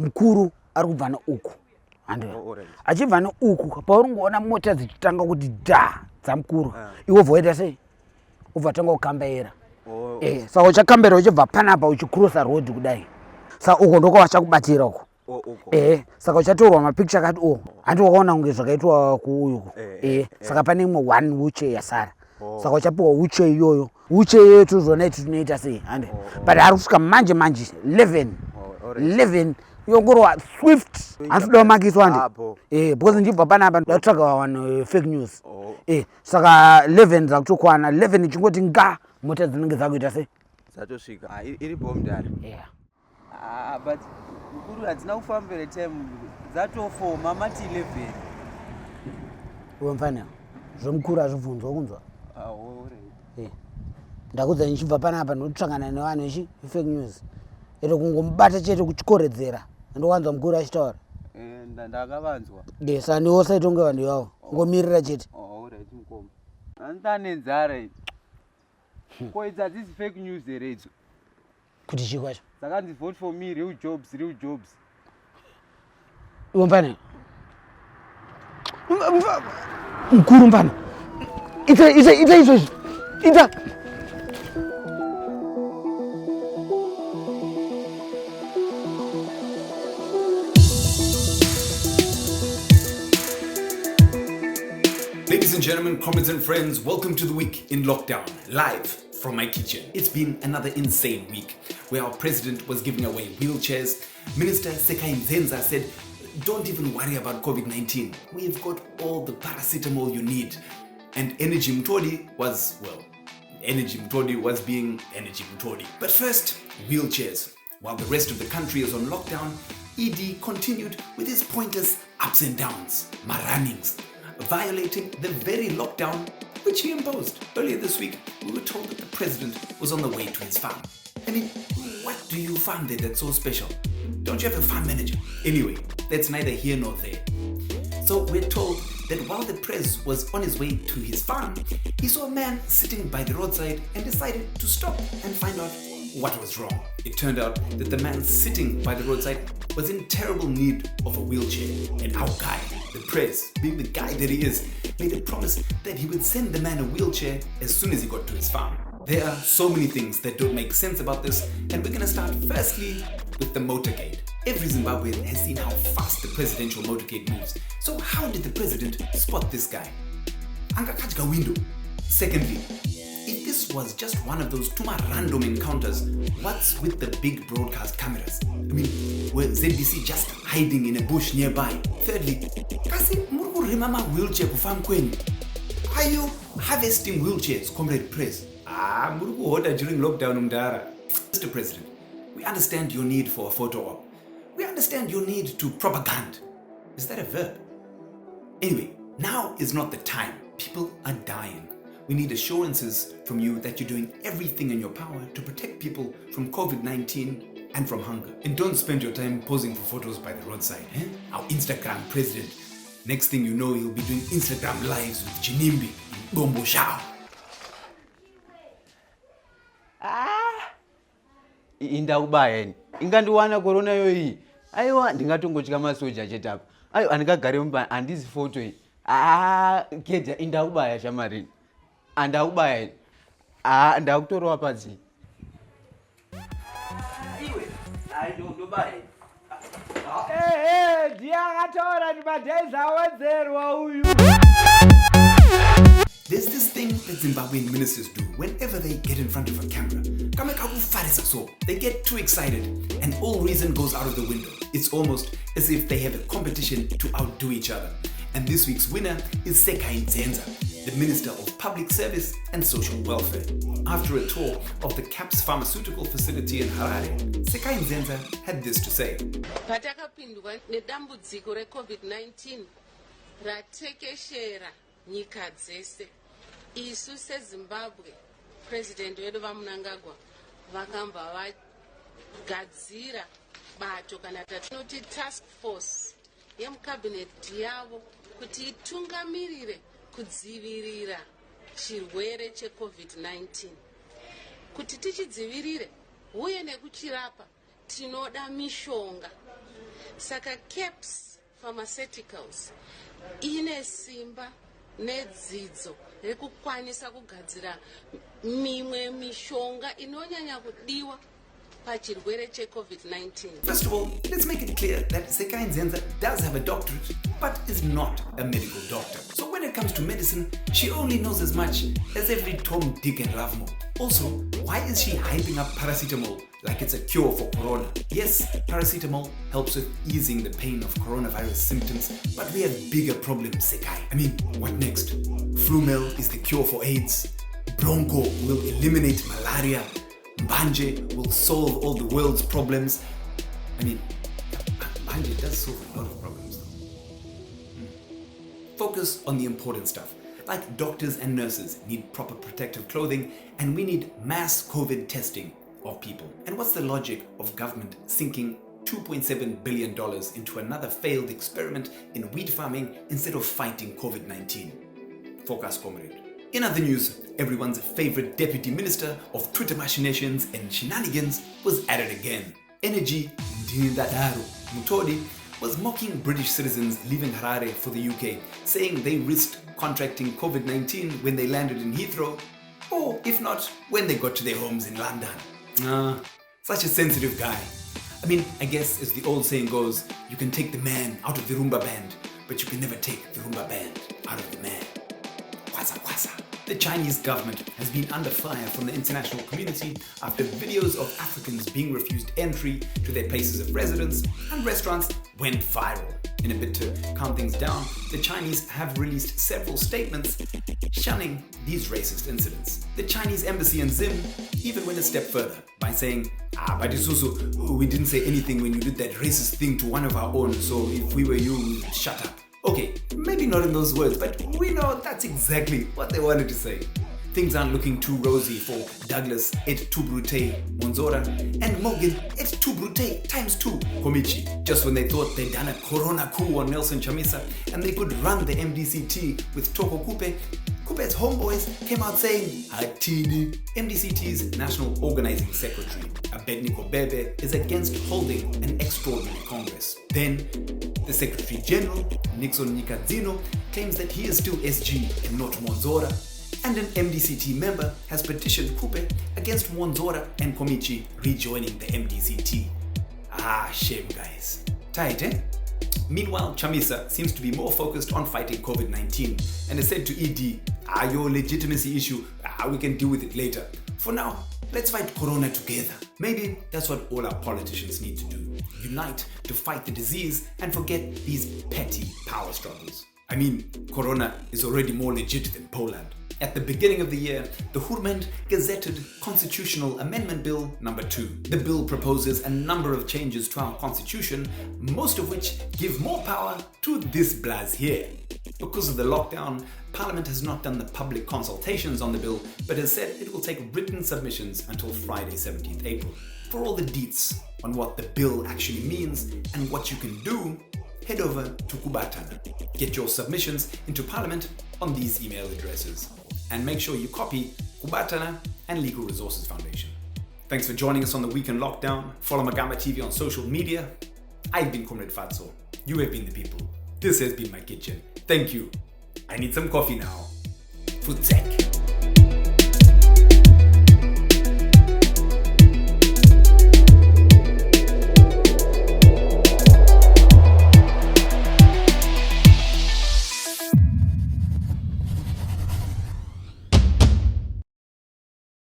mukuru ari kubva neuku achibva neuku paunongoona mota dzichitanga kuti dha dzamukuru iwe bvoita sei ubva tanga kukambaira saka uchakambaira uchibva panapa uchikrosa road kudai saka uko ndoko vachakubatira uko saka uchatorwa mapicture akati handi wakaona kunge zvakaitwa kuuyuko saka pane imwe one wheelchair yasara saka uchapiwa wheelchair iyoyo wheelchair iyoyo tozona iti tunoita sei handi but ari kusvika manje 11 yongorwa swift handisodawo makiswa handi because ndibva panapa ndatsvaga one fake news saka 11 dzakutokwana 11 ichingoti nga mota dzinenge dzakuita sei dzatosvika iri bomdari but mukuru hadzina kufambira time dzatofoma mati 11 uwe mfanira zvomukuru hazvibvunzwa kunzwa ndakudza nichibva panapa ndotsvangana nevanhu ichi fake news ito kungomubata chete kuchikoredzera ndowanzwa mukuru achitaura ndakavanzwa saka ndiwo saitonge vanhu ivavo ngomirira chete andanenzara ko idzi hadzisi fake news here idzo kuti chii kwacho dzakanzi vote for me real jobs iwe mfanira mukuru mfana ita izvozvi ita Ladies and gentlemen, comrades and friends, welcome to the week in lockdown, live from my kitchen. It's been another insane week where our president was giving away wheelchairs. Minister Nzenza said, don't even worry about COVID-19. We've got all the paracetamol you need. And Energy Mutodi was being Energy Mutodi. But first, wheelchairs. While the rest of the country is on lockdown, ED continued with his pointless ups and downs, maranings, violating the very lockdown which he imposed. Earlier this week, we were told that the president was on the way to his farm. I mean, what do you farm there that's so special? Don't you have a farm manager? Anyway, that's neither here nor there. So we're told that while the prez was on his way to his farm, he saw a man sitting by the roadside and decided to stop and find out what was wrong. It turned out that the man sitting by the roadside was in terrible need of a wheelchair. And our guy, the prez, being the guy that he is, made a promise that he would send the man a wheelchair as soon as he got to his farm. There are so many things that don't make sense about this, and we're going to start firstly with the motorcade. Every Zimbabwean has seen how fast the presidential motorcade moves. So how did the president spot this guy? Angakajka window. Secondly, if this was just one of those tuma random encounters, what's with the big broadcast cameras? I mean, were ZBC just hiding in a bush nearby? Thirdly, kasi muru remama wheelchair kufam kweni? Are you harvesting wheelchairs, Comrade Press? Muru kuhoda during lockdown umdara. Mr. President, we understand your need for a photo op. We understand your need to propaganda. Is that a verb? Anyway, now is not the time. People are dying. We need assurances from you that you're doing everything in your power to protect people from COVID-19 and from hunger. And don't spend your time posing for photos by the roadside. Our Instagram president. Next thing you know, he'll be doing Instagram lives with Chinimbi in Bombo Shao. Indaubayeni ingandiwana corona yoyi aiwa ndingatongotya masoja chetapo ayo andikagare mumba handisi photo iyi kedza indaubaya shamarini andaubayeni ndakutorawa padzi iwe ndobaya ndiyakataura kuti madhaizi awedzerwa uyu. There's this thing that Zimbabwean ministers do whenever they get in front of a camera. They get too excited and all reason goes out of the window. It's almost as if they have a competition to outdo each other. And this week's winner is Nzenza, the Minister of Public Service and Social Welfare. After a tour of the CAPS pharmaceutical facility in Harare, Nzenza had this to say. Patakapindwa nedambudziko re-COVID-19 ratekeshera nyika dzese. Isu seZimbabwe, President wedu Mnangagwa vakamba vagadzira bato kana tatinoti task force yemucabinet yavo kuti itungamirire kudzivirira chirwere cheCovid-19. Kuti tichidzivirire uye nekuchirapa tinoda mishonga. saka caps pharmaceuticals ine simba nedzidzo rekukwanisa kugadzira mimwe mishonga inonyanya kudiwa pachirwere cheCovid-19. First of all, let's make it clear that Sekai Nzenza does have a doctorate, but is not a medical doctor. So when it comes to medicine, she only knows as much as every Tom, Dick and Ravmo. Also, why is she hyping up paracetamol like it's a cure for corona? Yes, paracetamol helps with easing the pain of coronavirus symptoms, but we have bigger problems, Sekai. I mean, what next? Flumel is the cure for AIDS. Bronco will eliminate malaria. Mbanje will solve all the world's problems. I mean, Mbanje does solve a lot of problems though. Focus on the important stuff. Like doctors and nurses need proper protective clothing, and we need mass COVID testing of people. And what's the logic of government sinking $2.7 billion into another failed experiment in wheat farming instead of fighting COVID-19? Focus, comrade. In other news, everyone's favorite deputy minister of Twitter machinations and shenanigans was at it again. Energy Mutodi was mocking British citizens leaving Harare for the UK, saying they risked contracting COVID-19 when they landed in Heathrow, or if not, when they got to their homes in London. Such a sensitive guy. I mean, I guess as the old saying goes, you can take the man out of the Rumba band, but you can never take the Rumba band out of the man. Kwasa kwasa. The Chinese government has been under fire from the international community after videos of Africans being refused entry to their places of residence and restaurants went viral. In a bid to calm things down, the Chinese have released several statements shunning these racist incidents. The Chinese embassy in Zim even went a step further by saying, but Isuzu, we didn't say anything when you did that racist thing to one of our own, so if we were you, we'd shut up. Okay, maybe not in those words, but we know that's exactly what they wanted to say. Things aren't looking too rosy for Douglas et tu brute Monzora and Morgan et tu brute times 2 Komichi, just when they thought they'd done a corona coup on Nelson Chamisa and they could run the MDCT with Toko Kupe. Kupe's homeboys came out saying, Hatini. MDCT's National Organizing Secretary, Abednego Bebe, is against holding an extraordinary Congress. Then, the Secretary General, Nixon Nikadzino, claims that he is still SG and not Monzora, and an MDCT member has petitioned Kupe against Monzora and Komichi rejoining the MDCT. Shame guys. Tight, eh? Meanwhile, Chamisa seems to be more focused on fighting COVID-19 and has said to ED, your legitimacy issue, we can deal with it later. For now, let's fight Corona together. Maybe that's what all our politicians need to do. Unite to fight the disease and forget these petty power struggles. I mean, Corona is already more legit than Poland. At the beginning of the year, the Hurmend gazetted Constitutional Amendment Bill number 2. The bill proposes a number of changes to our constitution, most of which give more power to this blaz here. Because of the lockdown, Parliament has not done the public consultations on the bill, but has said it will take written submissions until Friday, 17th April. For all the deets on what the bill actually means and what you can do, head over to Kubatana. Get your submissions into Parliament on these email addresses. And make sure you copy Kubatana and Legal Resources Foundation. Thanks for joining us on The Week in Lockdown. Follow MAGAMBA TV on social media. I've been Comrade Fatso. You have been the people. This has been my kitchen. Thank you. I need some coffee now. Futsek.